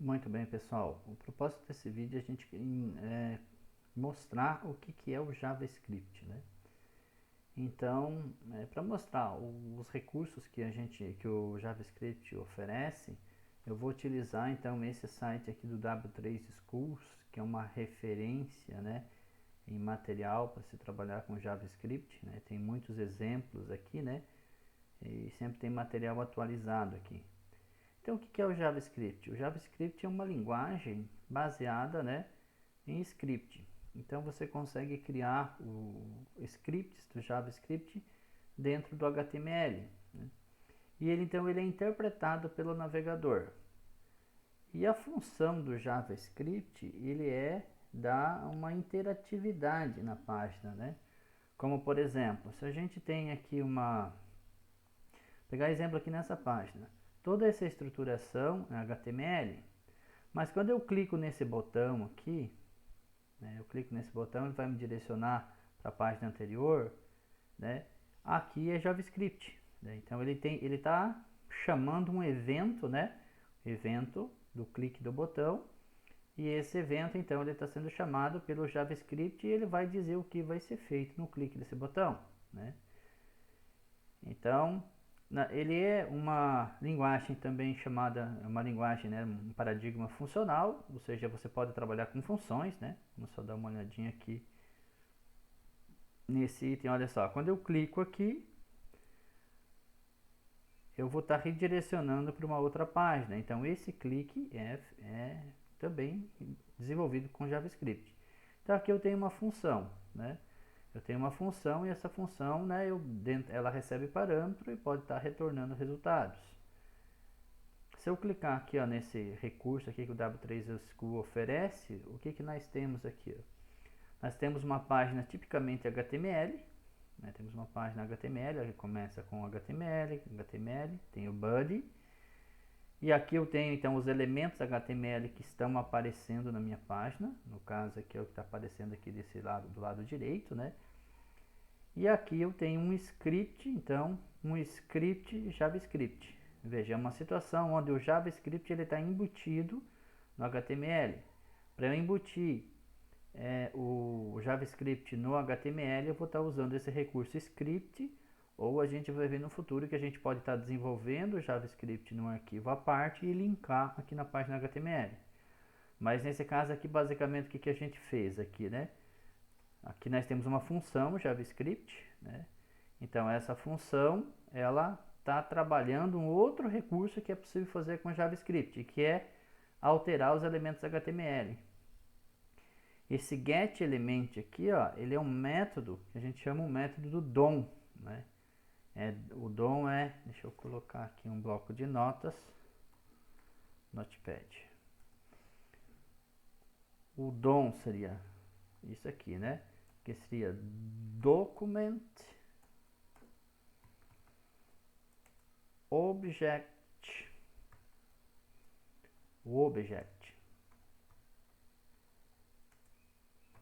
Muito bem, pessoal. O propósito desse vídeo é a gente mostrar o que é o JavaScript, né? Então, para mostrar os recursos que o JavaScript oferece, eu vou utilizar então esse site aqui do W3 Schools, que é uma referência, né, em material para se trabalhar com JavaScript, né? Tem muitos exemplos aqui, né? E sempre tem material atualizado aqui. Então, o que é o JavaScript? O JavaScript é uma linguagem baseada, né, em script. Então, você consegue criar scripts do JavaScript dentro do HTML. Né? E ele é interpretado pelo navegador. E a função do JavaScript, ele é dar uma interatividade na página, né? Como, por exemplo, se a gente tem aqui pegar exemplo aqui nessa página. Toda essa estruturação é HTML, mas quando eu clico nesse botão aqui, né, eu clico nesse botão, ele vai me direcionar para a página anterior, né? Aqui é JavaScript, né? Então ele está chamando um evento, né? Evento do clique do botão, e esse evento então ele está sendo chamado pelo JavaScript e ele vai dizer o que vai ser feito no clique desse botão, né? Então ele é uma linguagem também chamada, uma linguagem, né, um paradigma funcional, ou seja, você pode trabalhar com funções, né? Vamos só dar uma olhadinha aqui nesse item, olha só, quando eu clico aqui, eu vou estar redirecionando para uma outra página, então esse clique é também desenvolvido com JavaScript. Então aqui eu tenho uma função, né? Eu tenho uma função e essa função, né, ela recebe parâmetro e pode estar retornando resultados. Se eu clicar aqui, ó, nesse recurso aqui que o W3 School oferece, o que nós temos aqui? Ó? Nós temos uma página tipicamente HTML, né? Temos uma página HTML, que começa com HTML, tem o body, e aqui eu tenho então os elementos HTML que estão aparecendo na minha página, no caso aqui é o que está aparecendo aqui desse lado, do lado direito, né? E aqui eu tenho um script, então um script JavaScript. Veja, é uma situação onde o JavaScript está embutido no HTML. Para eu embutir o JavaScript no HTML, eu vou estar usando esse recurso script, ou a gente vai ver no futuro que a gente pode estar desenvolvendo o JavaScript num arquivo à parte e linkar aqui na página HTML. Mas nesse caso aqui, basicamente, o que a gente fez aqui, né? Aqui nós temos uma função JavaScript, né? Então essa função, ela está trabalhando um outro recurso que é possível fazer com JavaScript, que é alterar os elementos HTML. Esse getElement aqui, ó, ele é um método que a gente chama um método do DOM, né? O DOM deixa eu colocar aqui um bloco de notas, Notepad. O DOM seria isso aqui, né? Que seria Document Object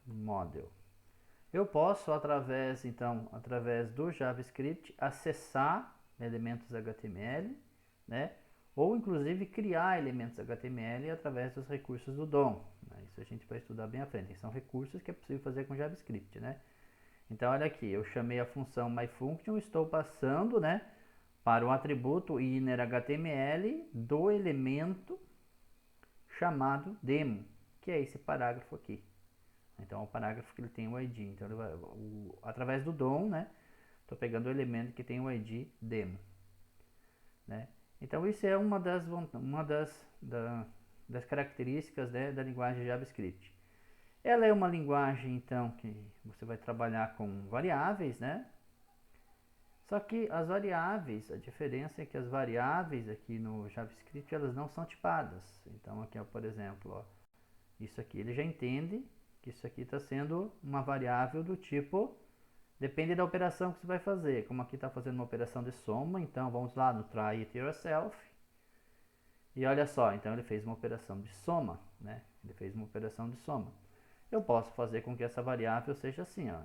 Model. Eu posso, através do JavaScript, acessar elementos HTML, né? Ou inclusive criar elementos HTML através dos recursos do DOM. Né? Isso a gente vai estudar bem à frente. São recursos que é possível fazer com JavaScript, né? Então olha aqui, eu chamei a função myFunction, estou passando, né, para o atributo innerHTML do elemento chamado demo, que é esse parágrafo aqui. Então, é o parágrafo que ele tem o ID. Então, através do DOM, né, estou pegando o elemento que tem o ID demo. Né? Então, isso é uma das características, né, da linguagem JavaScript. Ela é uma linguagem, então, que você vai trabalhar com variáveis, né? Só que as variáveis, a diferença é que as variáveis aqui no JavaScript, elas não são tipadas. Então, aqui, ó, por exemplo, ó, isso aqui, ele já entende que isso aqui está sendo uma variável do tipo, depende da operação que você vai fazer. Como aqui está fazendo uma operação de soma, então vamos lá no try it yourself. E olha só, então ele fez uma operação de soma, né? Ele fez uma operação de soma. Eu posso fazer com que essa variável seja assim, ó.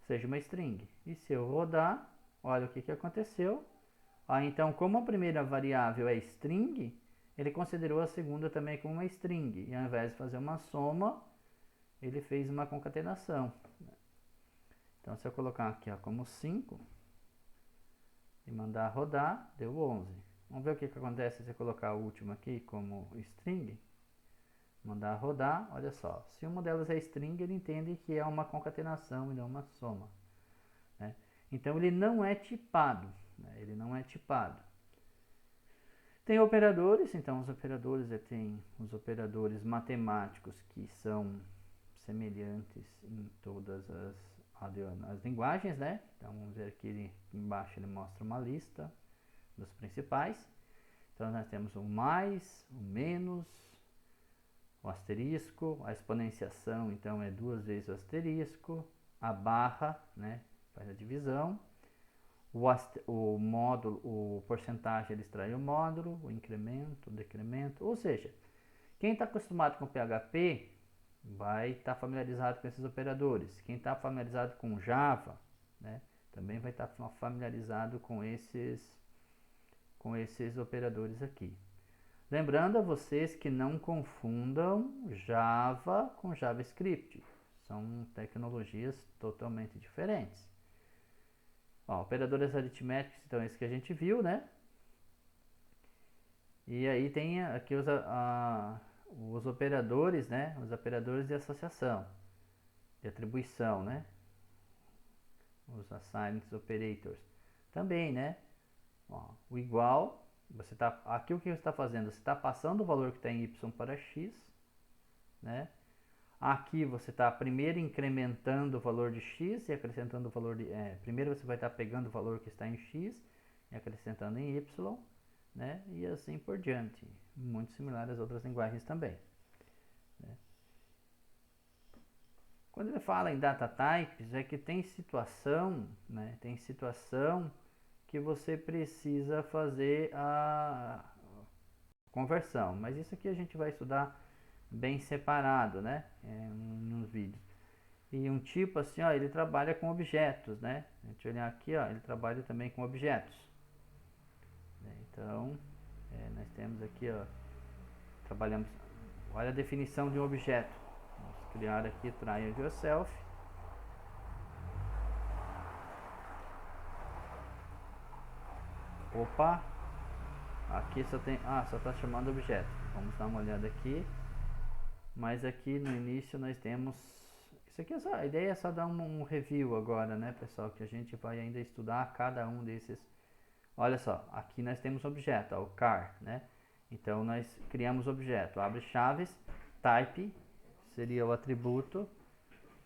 Seja uma string. E se eu rodar, olha o que aconteceu. Então, como a primeira variável é string, ele considerou a segunda também como uma string, e ao invés de fazer uma soma, ele fez uma concatenação. Então, se eu colocar aqui ó, como 5 e mandar rodar, deu 11. Vamos ver o que acontece se eu colocar o último aqui como string. Mandar rodar, olha só. Se uma delas é string, ele entende que é uma concatenação e não uma soma. Né? Então, ele não é tipado. Né? Ele não é tipado. Tem operadores, então os operadores tem os operadores matemáticos que são semelhantes em todas as linguagens, né? Então vamos ver aqui embaixo, ele mostra uma lista dos principais. Então nós temos o mais, o menos, o asterisco, a exponenciação, então é 2 vezes o asterisco, a barra, né? Faz a divisão. O módulo, o porcentagem, ele extrai o módulo, o incremento, o decremento. Ou seja, quem está acostumado com PHP vai estar familiarizado com esses operadores. Quem está familiarizado com Java, né, também vai estar familiarizado com esses operadores aqui. Lembrando a vocês que não confundam Java com JavaScript. São tecnologias totalmente diferentes. Ó, operadores aritméticos, então esse que a gente viu, né? E aí tem aqui os operadores, né? Os operadores de associação, de atribuição, né? Os assignment operators. Também, né? Ó, o igual, aqui o que você está fazendo? Você está passando o valor que está em y para x, né? Aqui você está primeiro incrementando o valor de x e acrescentando o valor de... primeiro você vai estar pegando o valor que está em x e acrescentando em y, né? E assim por diante. Muito similar às outras linguagens também. Né? Quando ele fala em data types, é que tem situação, né? Tem situação que você precisa fazer a conversão. Mas isso aqui a gente vai estudar bem separado, né? Nos vídeos. E um tipo assim, ó, ele trabalha com objetos, né? A gente olhar aqui, ó, ele trabalha também com objetos. Então, nós temos aqui, ó, trabalhamos, olha a definição de um objeto. Vamos criar aqui try yourself. Opa, aqui só tem, só está chamando objeto. Vamos dar uma olhada aqui. Mas aqui no início nós temos, isso aqui a ideia é só dar um review agora, né, pessoal, que a gente vai ainda estudar cada um desses. Olha só, aqui nós temos objeto, ó, o car, né? Então nós criamos objeto, abre chaves, type seria o atributo,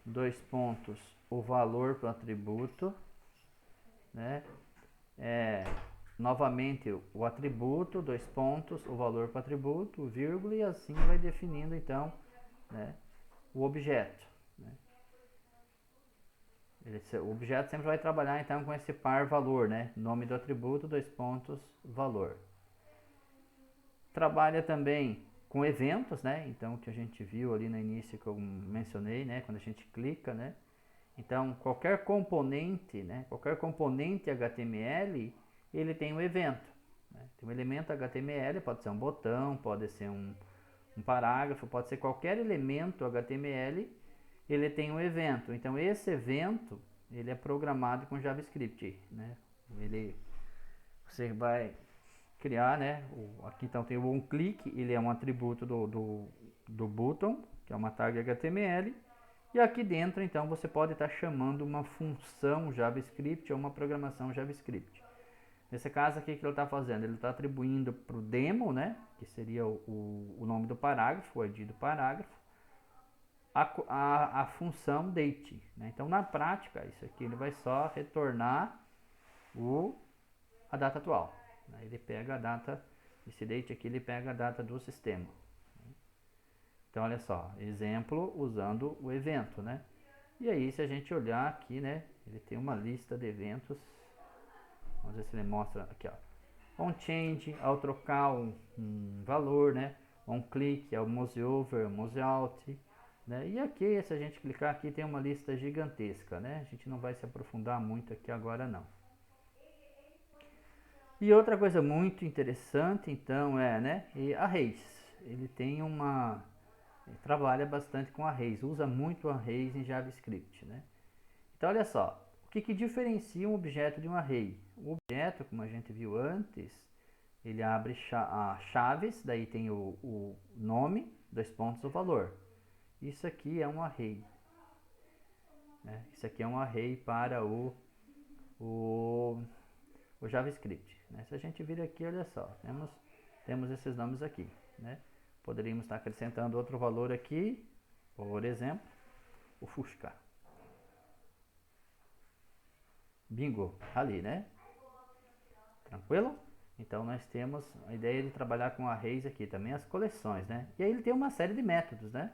2 pontos, o valor para o atributo, né? Novamente o atributo, 2 pontos, o valor para o atributo, vírgula, e assim vai definindo então, né, o objeto. Né? O objeto sempre vai trabalhar então com esse par valor, né? Nome do atributo, 2 pontos, valor. Trabalha também com eventos, né? Então o que a gente viu ali no início que eu mencionei, né? Quando a gente clica, né? Então qualquer componente, né? Qualquer componente HTML, ele tem um evento. Né? Tem um elemento HTML, pode ser um botão, pode ser um parágrafo, pode ser qualquer elemento HTML, ele tem um evento. Então esse evento, ele é programado com JavaScript, né? Você vai criar, né? Aqui então tem o onClick, ele é um atributo do button, que é uma tag HTML. E aqui dentro, então, você pode estar chamando uma função JavaScript ou uma programação JavaScript. Nesse caso aqui, o que ele está fazendo? Ele está atribuindo para o demo, né? Que seria o nome do parágrafo, o ID do parágrafo, a função date. Né? Então, na prática, isso aqui ele vai só retornar a data atual. Né? Ele pega a data, esse date aqui ele pega a data do sistema. Então, olha só, exemplo usando o evento, né? E aí, se a gente olhar aqui, né? Ele tem uma lista de eventos. Vamos ver se ele mostra aqui, ó. OnChange, ao trocar um valor, né? OnClick é o MouseOver, MouseOut, né? E aqui, se a gente clicar aqui, tem uma lista gigantesca, né? A gente não vai se aprofundar muito aqui agora, não. E outra coisa muito interessante, então, e arrays. Ele tem uma... Ele trabalha bastante com arrays, usa muito arrays em JavaScript, né? Então, olha só, o que diferencia um objeto de um array? O objeto, como a gente viu antes, ele abre chaves, daí tem o nome, 2 pontos, o valor. Isso aqui é um array. Né? Isso aqui é um array para o JavaScript. Né? Se a gente vir aqui, olha só, temos esses nomes aqui. Né? Poderíamos estar acrescentando outro valor aqui, por exemplo, o Fusca. Bingo, ali, né? Tranquilo? Então nós temos a ideia de trabalhar com arrays aqui, também as coleções, né? E aí ele tem uma série de métodos, né?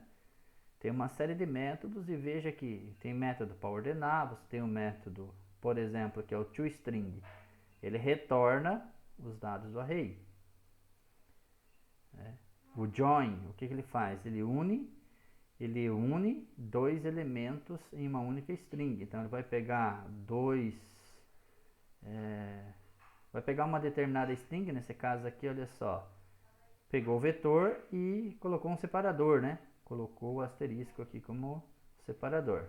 Tem uma série de métodos e veja que tem método para ordenar, você tem um método, por exemplo, que é o toString. Ele retorna os dados do array. Né? O join, o que ele faz? Ele une 2 elementos em uma única string. Então ele vai pegar vai pegar uma determinada string, nesse caso aqui, olha só, pegou o vetor e colocou um separador, né? Colocou o asterisco aqui como separador.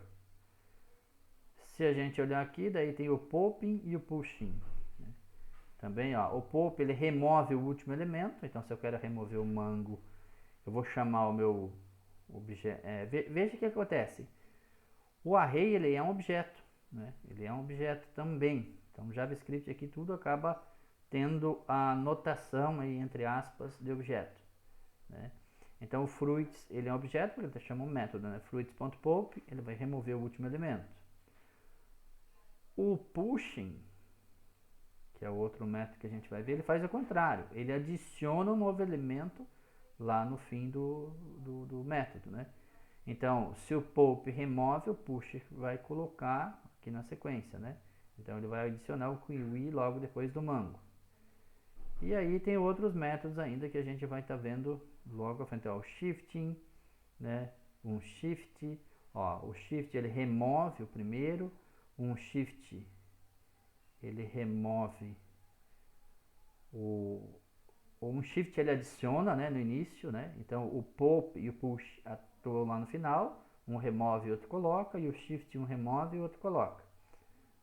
Se a gente olhar aqui, daí tem o popping e o pushing. Né? Também, ó, o pop ele remove o último elemento. Então, se eu quero remover o mango, eu vou chamar o meu objeto. Veja o que acontece. O array ele é um objeto, né? Ele é um objeto também. Então, JavaScript aqui tudo acaba tendo a notação aí, entre aspas, de objeto. Né? Então o fruits ele é um objeto, porque ele chama um método, né? Fruits.pop, ele vai remover o último elemento. O pushing, que é o outro método que a gente vai ver, ele faz o contrário. Ele adiciona um novo elemento lá no fim do método, né? Então, se o pop remove, o push vai colocar aqui na sequência, né? Então ele vai adicionar o kiwi logo depois do mango. E aí tem outros métodos ainda que a gente vai estar vendo logo à frente. Ó, o shifting, né? Um shift, ó, o shift ele remove o primeiro, um shift ele remove um shift ele adiciona, né, no início, né? Então o pop e o push atuam lá no final, um remove e outro coloca, e o shift um remove e outro coloca.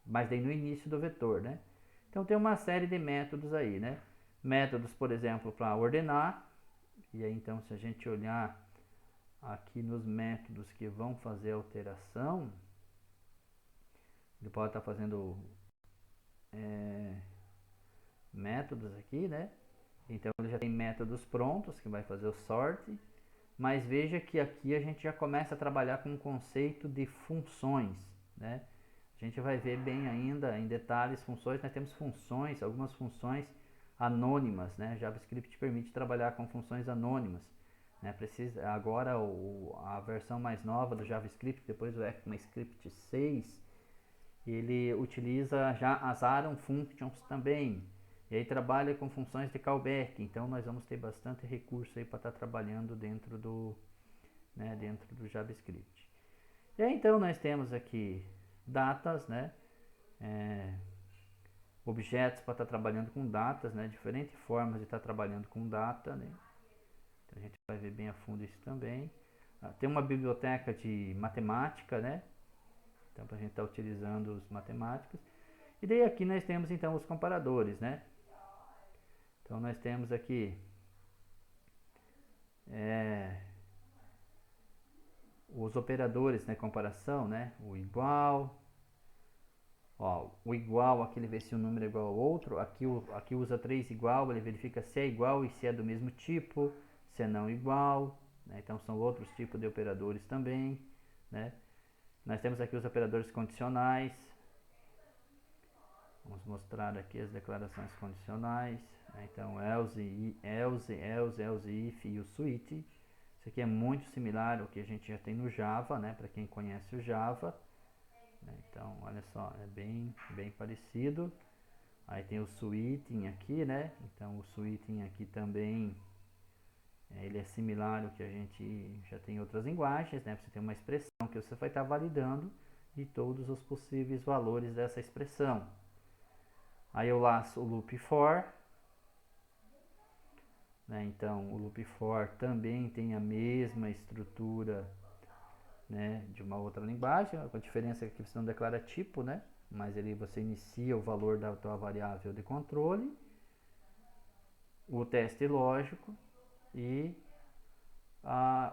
Mas daí no início do vetor, né? Então tem uma série de métodos aí, né? Métodos, por exemplo, para ordenar. E aí então se a gente olhar aqui nos métodos que vão fazer alteração, ele pode estar fazendo métodos aqui, né? Então ele já tem métodos prontos que vai fazer o sort, mas veja que aqui a gente já começa a trabalhar com o conceito de funções, né? A gente vai ver bem ainda em detalhes funções. Nós temos funções, algumas funções anônimas, né? JavaScript permite trabalhar com funções anônimas. Né? Agora a versão mais nova do JavaScript, depois do ECMAScript 6, ele utiliza já as Aron Functions também. E aí trabalha com funções de callback. Então nós vamos ter bastante recurso aí para estar trabalhando dentro do JavaScript. E aí então nós temos aqui datas, né? Objetos para estar trabalhando com datas, né? Diferentes formas de estar trabalhando com data, né? Então a gente vai ver bem a fundo isso também. Tem uma biblioteca de matemática, né? Então para a gente estar utilizando os matemáticos. E daí aqui nós temos então os comparadores, né? Então nós temos aqui os operadores, né? Comparação, né? O igual. Ó, o igual, aqui ele vê se um número é igual ao outro. Aqui usa 3 igual, ele verifica se é igual e se é do mesmo tipo, se é não igual. Né? Então são outros tipos de operadores também. Né? Nós temos aqui os operadores condicionais. Vamos mostrar aqui as declarações condicionais. Né? Então else, if e o switch. Isso aqui é muito similar ao que a gente já tem no Java, né? Para quem conhece o Java. Então, olha só, é bem parecido. Aí tem o switching aqui, né? Então, o switching aqui também, ele é similar ao que a gente já tem em outras linguagens, né? Você tem uma expressão que você vai estar validando e todos os possíveis valores dessa expressão. Aí eu laço o loop for, né? Então o loop for também tem a mesma estrutura, né, de uma outra linguagem, com a diferença que você não declara tipo, né? Mas ele você inicia o valor da tua variável de controle, o teste lógico e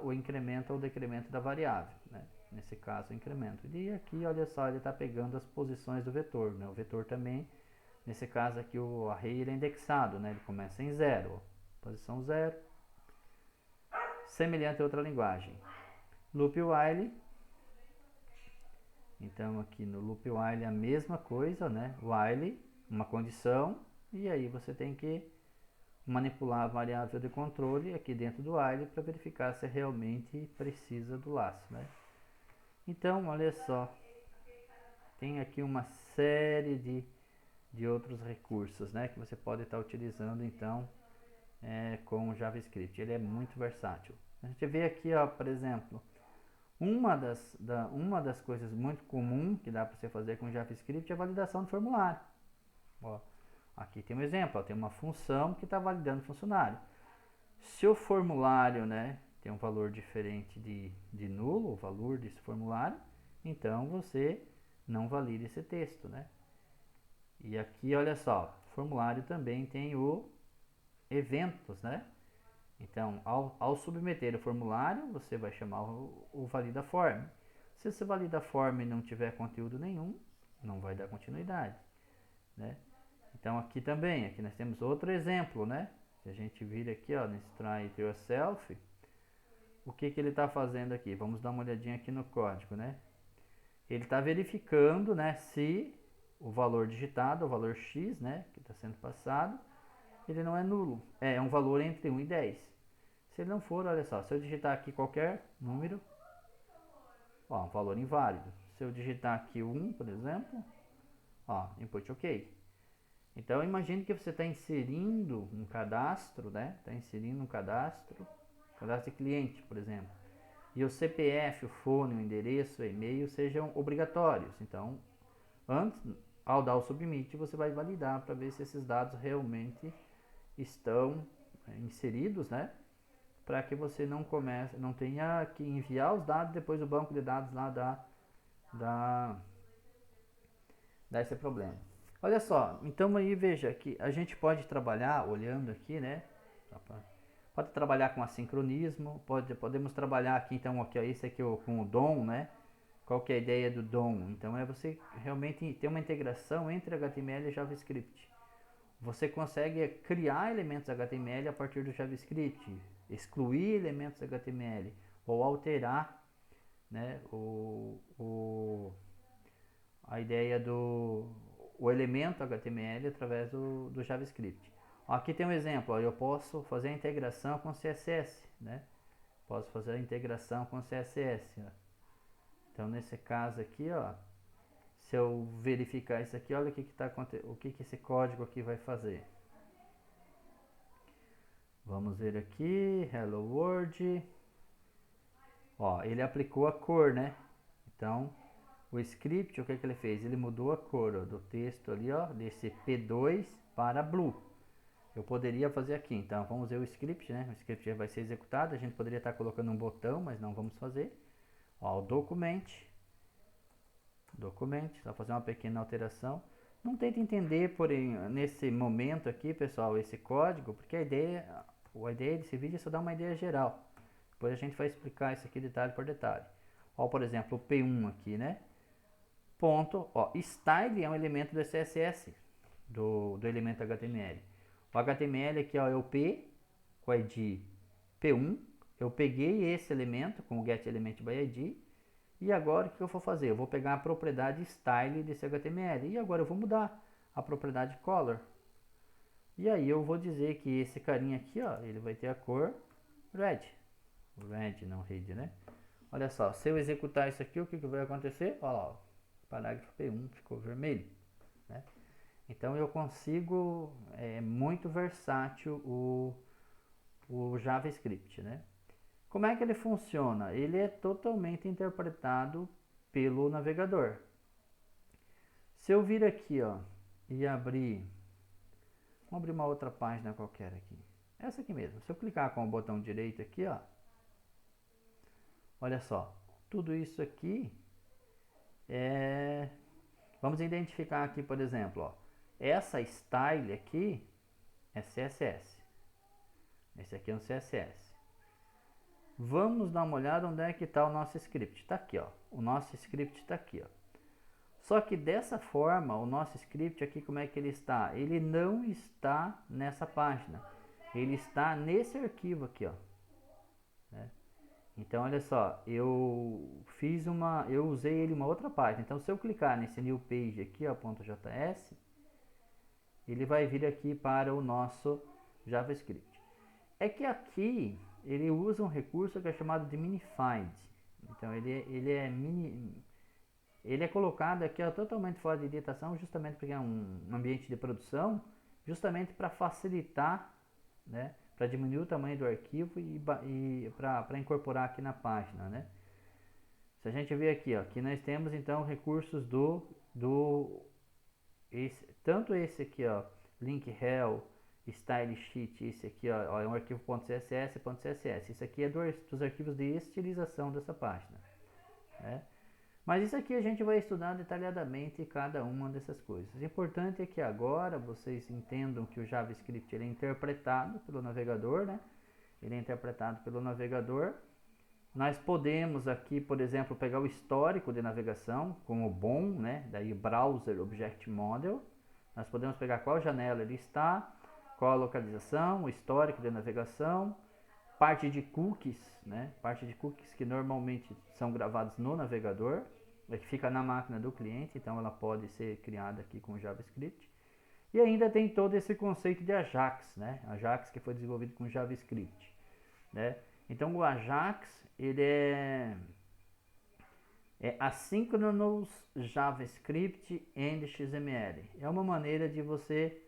o incremento ou decremento da variável, né? Nesse caso, o incremento. E aqui, olha só, ele está pegando as posições do vetor, né? O vetor também, nesse caso aqui, o array ele é indexado, né? Ele começa em 0, posição 0, semelhante a outra linguagem. Loop while, então aqui no loop while é a mesma coisa, né? While, uma condição, e aí você tem que manipular a variável de controle aqui dentro do while para verificar se realmente precisa do laço, né? Então, olha só, tem aqui uma série de outros recursos, né, que você pode estar utilizando então com o JavaScript. Ele é muito versátil. A gente vê aqui, ó, por exemplo, uma das coisas muito comum que dá para você fazer com JavaScript é a validação do formulário. Ó, aqui tem um exemplo, ó, tem uma função que está validando o funcionário. Se o formulário, né, tem um valor diferente de nulo, o valor desse formulário, então você não valida esse texto, né? E aqui, olha só, o formulário também tem o eventos, né? Então, ao submeter o formulário, você vai chamar o valida form. Se esse valida form não tiver conteúdo nenhum, não vai dar continuidade, né? Então aqui também, aqui nós temos outro exemplo, né? Se a gente vir aqui, ó, nesse try it yourself, o que ele está fazendo aqui? Vamos dar uma olhadinha aqui no código, né? Ele está verificando, né, se o valor digitado, o valor x, né, que está sendo passado, ele não é nulo. É um valor entre 1 e 10. Se ele não for, olha só, se eu digitar aqui qualquer número, ó, um valor inválido. Se eu digitar aqui 1, por exemplo, ó, input ok. Então imagine que você está inserindo um cadastro, né? Está inserindo um cadastro de cliente, por exemplo. E o CPF, o fone, o endereço, o e-mail sejam obrigatórios. Então, antes, ao dar o submit, você vai validar para ver se esses dados realmente estão inseridos, né? Para que você não tenha que enviar os dados depois do banco de dados lá dá esse problema. Olha só, então aí veja que a gente pode trabalhar olhando aqui, né? Pode trabalhar com assincronismo, podemos trabalhar aqui então aqui, ó, esse aqui com o DOM, né? Qual que é a ideia do DOM? Então é você realmente ter uma integração entre HTML e JavaScript. Você consegue criar elementos HTML a partir do JavaScript, excluir elementos HTML ou alterar, né, a ideia do elemento HTML através do JavaScript. Aqui tem um exemplo, ó, eu posso fazer a integração com CSS, né? Posso fazer a integração com CSS. Ó. Então nesse caso aqui, ó, se eu verificar isso aqui, olha o que esse código aqui vai fazer. Vamos ver aqui, Hello World. Ó, ele aplicou a cor, né? Então, o script, o que ele fez? Ele mudou a cor, ó, do texto ali, ó, desse P2 para Blue. Eu poderia fazer aqui, então vamos ver o script, né? O script já vai ser executado, a gente poderia estar colocando um botão, mas não vamos fazer. Ó, o document, só fazer uma pequena alteração. Não tente entender, porém, nesse momento aqui, pessoal, esse código, porque a ideia desse vídeo é só dar uma ideia geral. Depois a gente vai explicar isso aqui detalhe por detalhe. Ó, por exemplo, o P1 aqui, né? Ponto, ó, style é um elemento do CSS, do elemento HTML. O HTML aqui, ó, é o P, com ID P1. Eu peguei esse elemento com o getElementById. E agora o que eu vou fazer? Eu vou pegar a propriedade style desse HTML. E agora eu vou mudar a propriedade color. E aí eu vou dizer que esse carinha aqui, ó, ele vai ter a cor red. Red, não red, né? Olha só, se eu executar isso aqui, o que vai acontecer? Olha lá, ó, parágrafo P1 ficou vermelho, né? Então eu consigo, é muito versátil o JavaScript, né? Como é que ele funciona? Ele é totalmente interpretado pelo navegador. Se eu vir aqui, ó, e abrir, vamos abrir uma outra página qualquer aqui. Essa aqui mesmo. Se eu clicar com o botão direito aqui, ó, olha só, tudo isso aqui vamos identificar aqui, por exemplo, ó, essa style aqui é CSS. Esse aqui é um CSS. Vamos dar uma olhada onde é que está o nosso script. Está aqui, ó. O nosso script está aqui, ó. Só que dessa forma, o nosso script aqui, como é que ele está? Ele não está nessa página. Ele está nesse arquivo aqui, ó. Né? Então, olha só, eu usei ele em uma outra página. Então, se eu clicar nesse new page aqui, ó, .js, ele vai vir aqui para o nosso JavaScript. É que aqui ele usa um recurso que é chamado de minified. Então, ele é colocado aqui, ó, totalmente fora de editação, justamente porque é um ambiente de produção, justamente para facilitar, né? Para diminuir o tamanho do arquivo e para incorporar aqui na página, né? Se a gente ver aqui, ó, aqui nós temos então recursos tanto esse aqui, ó, link rel, style sheet, esse aqui, ó, é um arquivo .css. Isso aqui é dos arquivos de estilização dessa página, né? Mas isso aqui a gente vai estudar detalhadamente cada uma dessas coisas. O importante é que agora vocês entendam que o JavaScript ele é interpretado pelo navegador, né? Ele é interpretado pelo navegador. Nós podemos aqui, por exemplo, pegar o histórico de navegação com o BOM, né? Daí Browser Object Model. Nós podemos pegar qual janela ele está, qual a localização, o histórico de navegação, parte de cookies, né? Parte de cookies que normalmente são gravados no navegador, que fica na máquina do cliente, então ela pode ser criada aqui com JavaScript. E ainda tem todo esse conceito de Ajax, né? Ajax que foi desenvolvido com JavaScript, né? Então o Ajax ele é Asynchronous JavaScript and XML. É uma maneira de você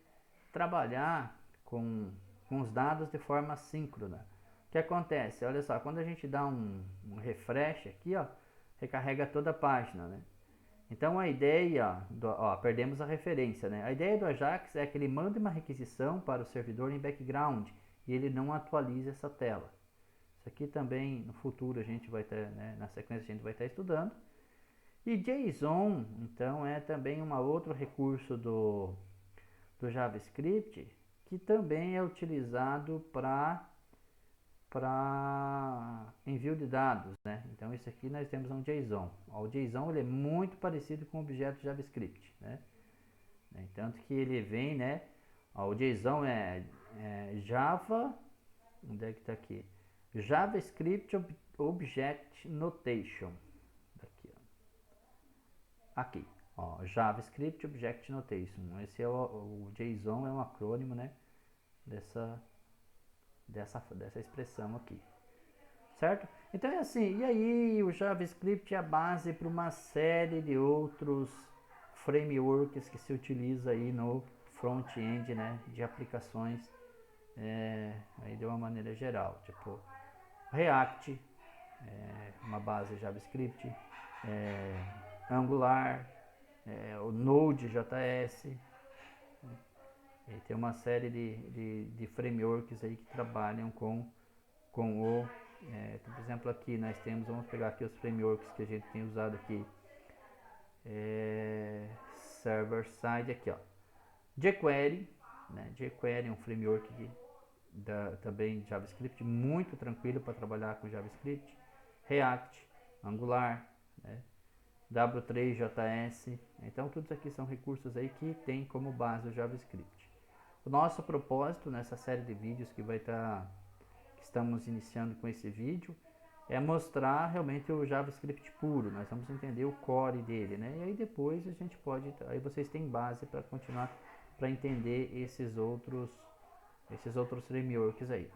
trabalhar com os dados de forma assíncrona. O que acontece? Olha só, quando a gente dá um refresh aqui, ó, recarrega toda a página, né? Então a ideia, perdemos a referência, né? A ideia do Ajax é que ele manda uma requisição para o servidor em background e ele não atualiza essa tela. Isso aqui também no futuro a gente vai ter, né, na sequência a gente vai estar estudando. E JSON, então, é também um outro recurso do JavaScript que também é utilizado para envio de dados, né? Então isso aqui nós temos um JSON. O JSON ele é muito parecido com o objeto JavaScript, né? Tanto que ele vem, né? O JSON é Java, onde é que está aqui? JavaScript Object Notation. Aqui, ó, JavaScript Object Notation. Esse é o JSON, é um acrônimo, né? Dessa expressão aqui, certo? Então é assim, e aí o JavaScript é a base para uma série de outros frameworks que se utiliza aí no front-end, né, de aplicações, aí de uma maneira geral, tipo React, uma base JavaScript, Angular, o Node.js, e tem uma série de frameworks aí que trabalham com o, por exemplo, aqui nós temos, vamos pegar aqui os frameworks que a gente tem usado aqui, server-side aqui, ó, jQuery, né? jQuery é um framework também de JavaScript, muito tranquilo para trabalhar com JavaScript, React, Angular, né? W3JS, então tudo isso aqui são recursos aí que tem como base o JavaScript. O nosso propósito nessa série de vídeos que estamos iniciando com esse vídeo é mostrar realmente o JavaScript puro. Nós vamos entender o core dele, né? E aí depois a gente pode, aí vocês têm base para continuar para entender esses outros frameworks aí.